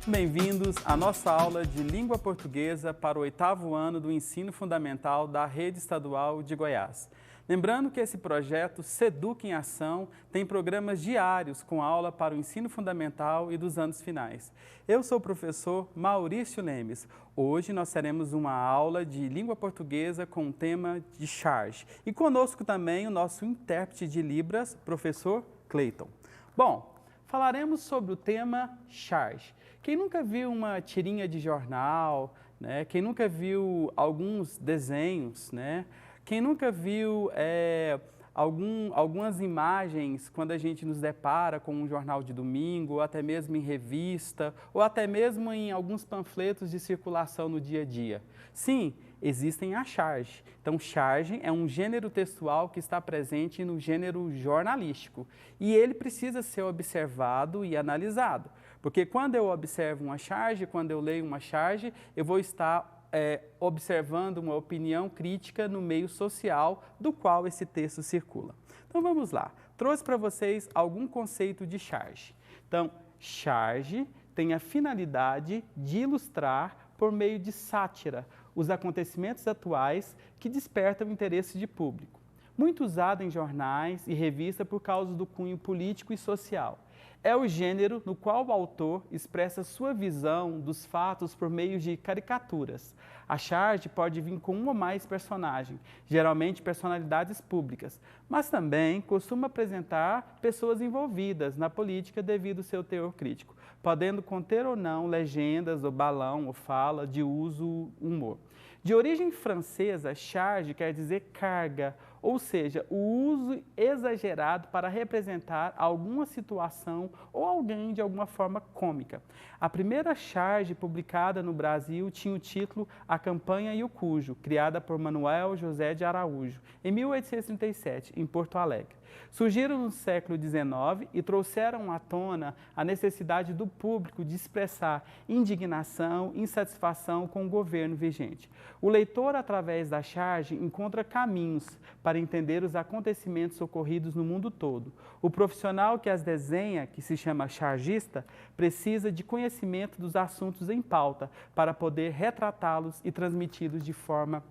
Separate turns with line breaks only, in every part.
Bem-vindos à nossa aula de Língua Portuguesa para o 8º ano do Ensino Fundamental da Rede Estadual de Goiás. Lembrando que esse projeto Seduc em Ação tem programas diários com aula para o ensino fundamental e dos anos finais. Eu sou o professor Maurício Lemes. Hoje nós teremos uma aula de língua portuguesa com o tema de charge. E conosco também o nosso intérprete de Libras, professor Cleiton. Bom, falaremos sobre o tema charge. Quem nunca viu uma tirinha de jornal, né? Quem nunca viu alguns desenhos, né? Quem nunca viu algumas imagens quando a gente nos depara com um jornal de domingo, ou até mesmo em revista, ou até mesmo em alguns panfletos de circulação no dia a dia? Sim, existem a charge. Então, charge é um gênero textual que está presente no gênero jornalístico e ele precisa ser observado e analisado, porque quando eu observo uma charge, quando eu leio uma charge, eu vou estar observando uma opinião crítica no meio social do qual esse texto circula. Então vamos lá, trouxe para vocês algum conceito de charge. Então, charge tem a finalidade de ilustrar por meio de sátira os acontecimentos atuais que despertam o interesse de público. Muito usado em jornais e revistas por causa do cunho político e social. É o gênero no qual o autor expressa sua visão dos fatos por meio de caricaturas. A charge pode vir com um ou mais personagens, geralmente personalidades públicas, mas também costuma apresentar pessoas envolvidas na política devido ao seu teor crítico, podendo conter ou não legendas ou balão ou fala de uso humor. De origem francesa, charge quer dizer carga, ou seja, o uso exagerado para representar alguma situação ou alguém de alguma forma cômica. A primeira charge publicada no Brasil tinha o título A Campanha e o Cujo, criada por Manuel José de Araújo, em 1837, em Porto Alegre. Surgiram no século XIX e trouxeram à tona a necessidade do público de expressar indignação, insatisfação com o governo vigente. O leitor, através da charge, encontra caminhos para entender os acontecimentos ocorridos no mundo todo. O profissional que as desenha, que se chama chargista, precisa de conhecimento dos assuntos em pauta para poder retratá-los e transmiti-los de forma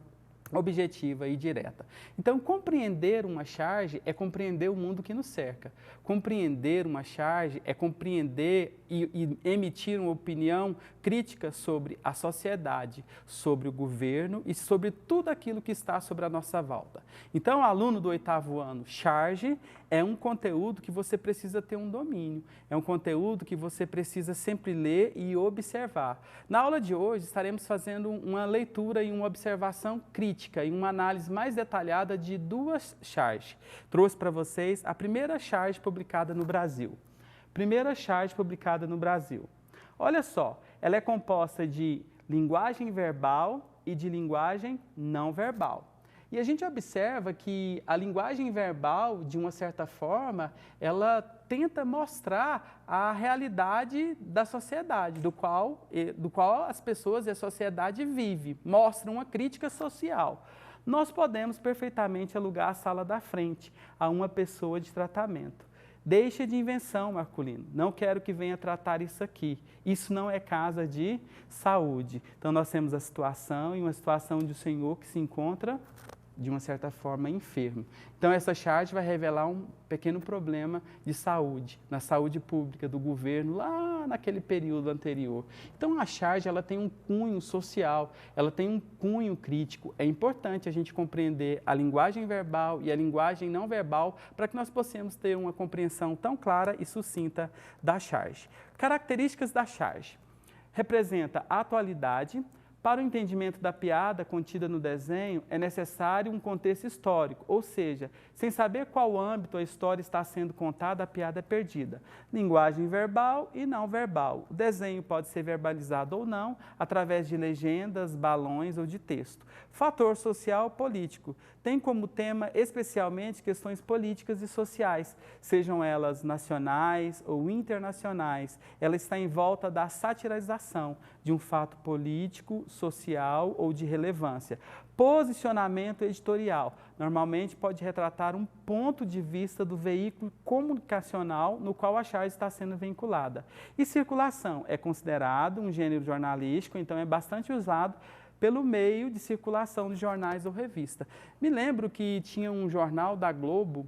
objetiva e direta. Então, compreender uma charge é compreender o mundo que nos cerca. Compreender uma charge é compreender e emitir uma opinião crítica sobre a sociedade, sobre o governo e sobre tudo aquilo que está sobre a nossa volta. Então, aluno do 8º ano, charge é um conteúdo que você precisa ter um domínio, é um conteúdo que você precisa sempre ler e observar. Na aula de hoje, estaremos fazendo uma leitura e uma observação crítica e uma análise mais detalhada de duas charges. Trouxe para vocês a primeira charge publicada no Brasil. Primeira charge publicada no Brasil. Olha só, ela é composta de linguagem verbal e de linguagem não verbal. E a gente observa que a linguagem verbal, de uma certa forma, ela tenta mostrar a realidade da sociedade, do qual as pessoas e a sociedade vivem, mostra uma crítica social. Nós podemos perfeitamente alugar a sala da frente a uma pessoa de tratamento. Deixa de invenção, Marculino. Não quero que venha tratar isso aqui. Isso não é casa de saúde. Então, nós temos a situação e uma situação de um senhor que se encontra, de uma certa forma, enfermo. Então, essa charge vai revelar um pequeno problema de saúde, na saúde pública do governo, lá naquele período anterior. Então, a charge, ela tem um cunho social, ela tem um cunho crítico. É importante a gente compreender a linguagem verbal e a linguagem não verbal para que nós possamos ter uma compreensão tão clara e sucinta da charge. Características da charge. Representa a atualidade. Para o entendimento da piada contida no desenho, é necessário um contexto histórico, ou seja, sem saber qual âmbito a história está sendo contada, a piada é perdida. Linguagem verbal e não verbal. O desenho pode ser verbalizado ou não, através de legendas, balões ou de texto. Fator social político. Tem como tema especialmente questões políticas e sociais, sejam elas nacionais ou internacionais. Ela está em volta da satirização de um fato político, social ou de relevância. Posicionamento editorial. Normalmente pode retratar um ponto de vista do veículo comunicacional no qual a charge está sendo vinculada. E circulação é considerado um gênero jornalístico, então é bastante usado pelo meio de circulação de jornais ou revista. Me lembro que tinha um jornal da Globo,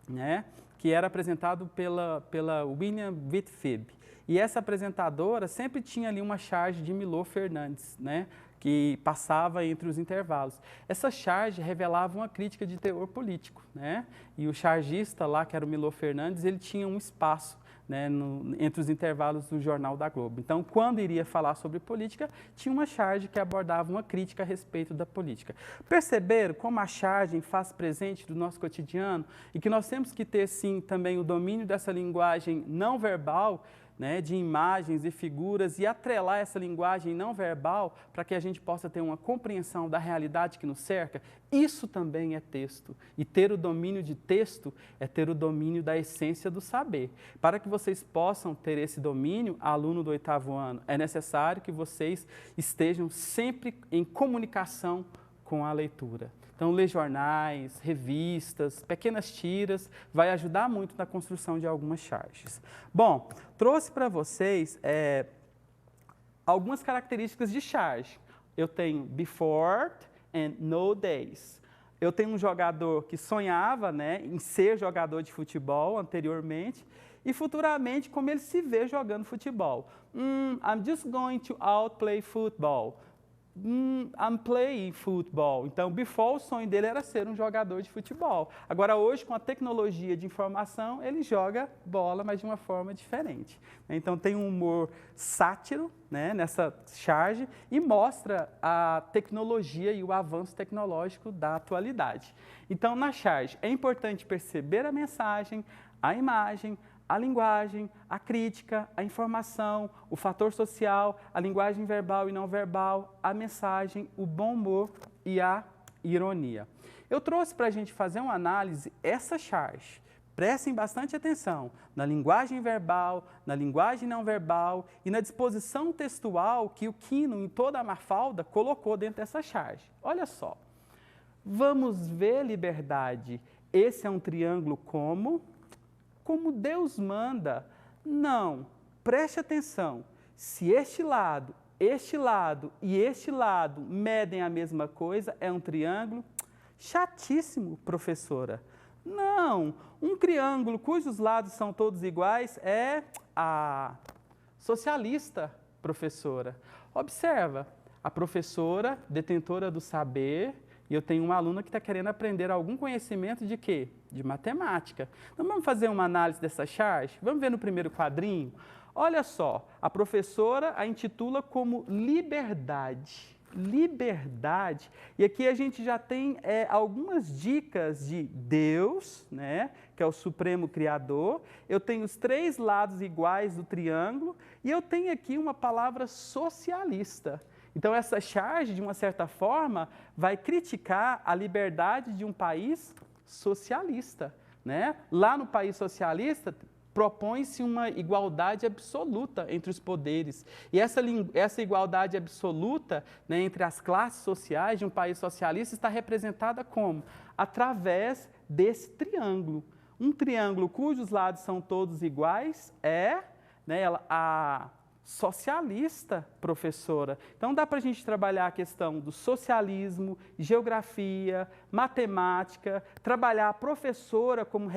né, que era apresentado pela William Whitfield. E essa apresentadora sempre tinha ali uma charge de Milor Fernandes, né, que passava entre os intervalos. Essa charge revelava uma crítica de teor político, né? E o chargista lá, que era o Milor Fernandes, ele tinha um espaço, né, entre os intervalos do Jornal da Globo. Então, quando iria falar sobre política, tinha uma charge que abordava uma crítica a respeito da política. Perceberam como a charge faz presente do nosso cotidiano e que nós temos que ter, sim, também o domínio dessa linguagem não verbal, né, de imagens e figuras e atrelar essa linguagem não verbal para que a gente possa ter uma compreensão da realidade que nos cerca? Isso também é texto. E ter o domínio de texto é ter o domínio da essência do saber. Para que vocês possam ter esse domínio, aluno do 8º ano, é necessário que vocês estejam sempre em comunicação com a leitura. Então, ler jornais, revistas, pequenas tiras, vai ajudar muito na construção de algumas charges. Bom, trouxe para vocês algumas características de charge. Eu tenho before and nowadays. Eu tenho um jogador que sonhava, né, em ser jogador de futebol anteriormente e futuramente como ele se vê jogando futebol. I'm just going to outplay football. I'm playing football. Então, before, o sonho dele era ser um jogador de futebol. Agora, hoje, com a tecnologia de informação, ele joga bola, mas de uma forma diferente. Então, tem um humor sátiro, né, nessa charge e mostra a tecnologia e o avanço tecnológico da atualidade. Então, na charge, é importante perceber a mensagem, a imagem, a linguagem, a crítica, a informação, o fator social, a linguagem verbal e não verbal, a mensagem, o bom humor e a ironia. Eu trouxe para a gente fazer uma análise essa charge. Prestem bastante atenção na linguagem verbal, na linguagem não verbal e na disposição textual que o Quino, em toda a Mafalda, colocou dentro dessa charge. Olha só. Vamos ver, liberdade. Esse é um triângulo como Deus manda. Não, preste atenção. Se este lado e este lado medem a mesma coisa, é um triângulo? Chatíssimo, professora. Não, um triângulo cujos lados são todos iguais é socialista, professora. Observa, a professora, detentora do saber, e eu tenho uma aluna que está querendo aprender algum conhecimento de quê? De matemática. Então, vamos fazer uma análise dessa charge? Vamos ver no primeiro quadrinho? Olha só, a professora a intitula como liberdade. Liberdade. E aqui a gente já tem algumas dicas de Deus, né, que é o Supremo Criador. Eu tenho os 3 lados iguais do triângulo e eu tenho aqui uma palavra socialista. Então, essa charge, de uma certa forma, vai criticar a liberdade de um país socialista, né? Lá no país socialista, propõe-se uma igualdade absoluta entre os poderes. E essa igualdade absoluta, né, entre as classes sociais de um país socialista está representada como? Através desse triângulo. Um triângulo cujos lados são todos iguais é, né, a socialista, professora. Então, dá para a gente trabalhar a questão do socialismo, geografia, matemática, trabalhar a professora como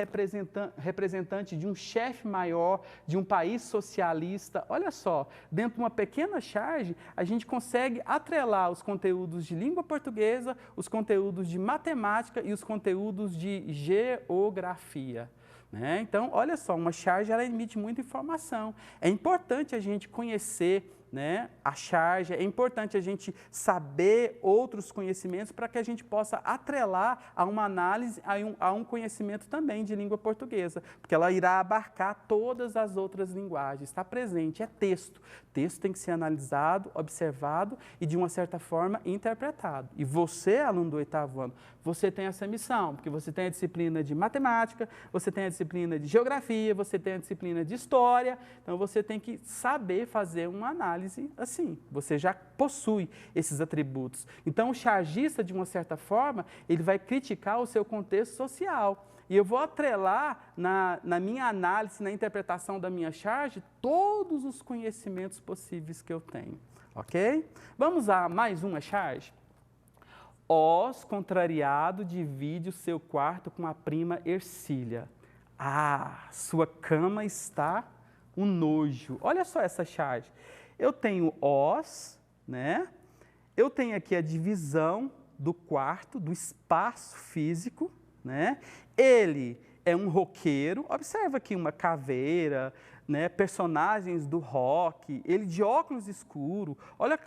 representante de um chefe maior, de um país socialista. Olha só, dentro de uma pequena charge, a gente consegue atrelar os conteúdos de língua portuguesa, os conteúdos de matemática e os conteúdos de geografia. Né? Então, olha só, uma charge ela emite muita informação. É importante a gente conhecer, né, a charge, é importante a gente saber outros conhecimentos para que a gente possa atrelar a uma análise, a um conhecimento também de língua portuguesa, porque ela irá abarcar todas as outras linguagens. Está presente, é texto. Texto tem que ser analisado, observado e, de uma certa forma, interpretado. E você, aluno do 8º ano, você tem essa missão, porque você tem a disciplina de matemática, você tem a disciplina de geografia, você tem a disciplina de história, então você tem que saber fazer uma análise análise assim, você já possui esses atributos. Então, o chargista, de uma certa forma, ele vai criticar o seu contexto social. E eu vou atrelar na minha análise, na interpretação da minha charge, todos os conhecimentos possíveis que eu tenho, ok? Vamos a mais uma charge? Os, contrariado, divide o seu quarto com a prima Ercília. Ah, sua cama está um nojo. Olha só essa charge. Eu tenho os, né? Eu tenho aqui a divisão do quarto, do espaço físico, né? Ele é um roqueiro, observa aqui uma caveira, né? Personagens do rock, ele de óculos escuro,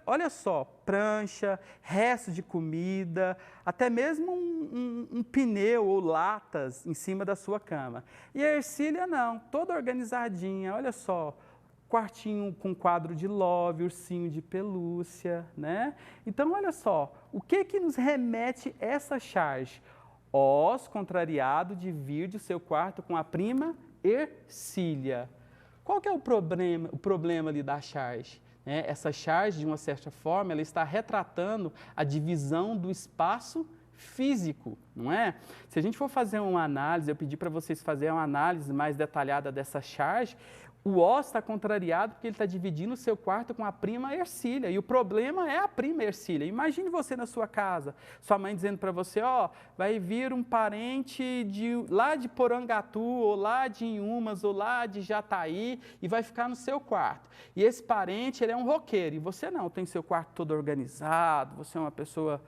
olha só, prancha, resto de comida, até mesmo um pneu ou latas em cima da sua cama. E a Ercília não, toda organizadinha, olha só, quartinho com quadro de love, ursinho de pelúcia, né? Então, olha só, o que nos remete essa charge? Os, contrariado, divide o seu quarto com a prima Ercília. Qual que é o problema ali da charge? Essa charge, de uma certa forma, ela está retratando a divisão do espaço físico, não é? Se a gente for fazer uma análise, eu pedi para vocês fazerem uma análise mais detalhada dessa charge, o os está contrariado porque ele está dividindo o seu quarto com a prima Ercília. E o problema é a prima Ercília. Imagine você na sua casa, sua mãe dizendo para você, ó, vai vir um parente lá de Porangatu, ou lá de Inhumas, ou lá de Jataí, e vai ficar no seu quarto. E esse parente, ele é um roqueiro, e você não, tem seu quarto todo organizado, você é uma pessoa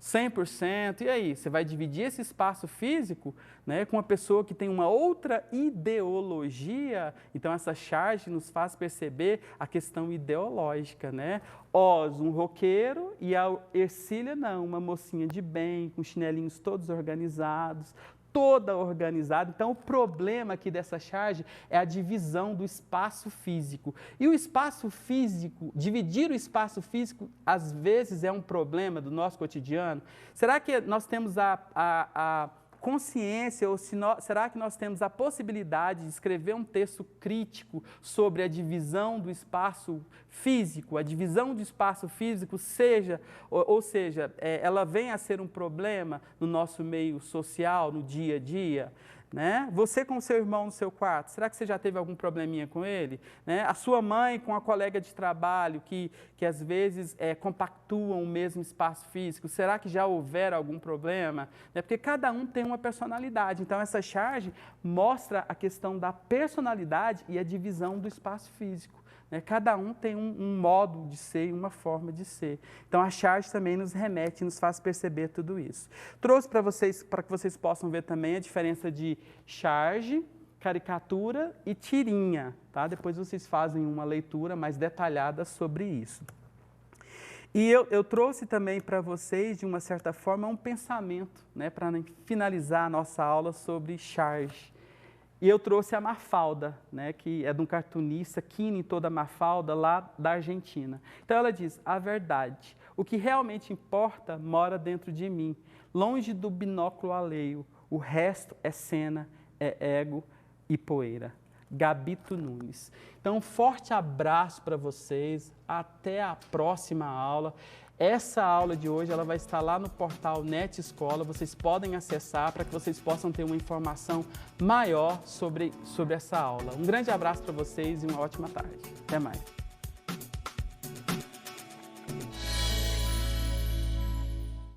100%, e aí, você vai dividir esse espaço físico, né, com uma pessoa que tem uma outra ideologia? Então, essa charge nos faz perceber a questão ideológica, né? Os, um roqueiro, e a Ercília não, uma mocinha de bem, com chinelinhos todos organizados, toda organizada. Então, o problema aqui dessa charge é a divisão do espaço físico. E o espaço físico, dividir o espaço físico, às vezes é um problema do nosso cotidiano. Será que nós temos a consciência, ou será que nós temos a possibilidade de escrever um texto crítico sobre a divisão do espaço físico? A divisão do espaço físico seja ela vem a ser um problema no nosso meio social, no dia a dia, né? Você com o seu irmão no seu quarto, será que você já teve algum probleminha com ele? Né? A sua mãe com a colega de trabalho que às vezes compactuam o mesmo espaço físico, será que já houver algum problema? Né? Porque cada um tem uma personalidade, então essa charge mostra a questão da personalidade e a divisão do espaço físico. Cada um tem um modo de ser e uma forma de ser. Então, a charge também nos remete, nos faz perceber tudo isso. Trouxe para vocês, para que vocês possam ver também a diferença de charge, caricatura e tirinha. Tá? Depois vocês fazem uma leitura mais detalhada sobre isso. E eu trouxe também para vocês, de uma certa forma, um pensamento, né, para finalizar a nossa aula sobre charge. E eu trouxe a Mafalda, né, que é de um cartunista, Kini Toda Mafalda, lá da Argentina. Então ela diz, a verdade, o que realmente importa mora dentro de mim, longe do binóculo alheio, o resto é cena, é ego e poeira. Gabito Nunes. Então, um forte abraço para vocês, até a próxima aula. Essa aula de hoje ela vai estar lá no portal Net Escola, vocês podem acessar para que vocês possam ter uma informação maior sobre essa aula. Um grande abraço para vocês e uma ótima tarde. Até mais.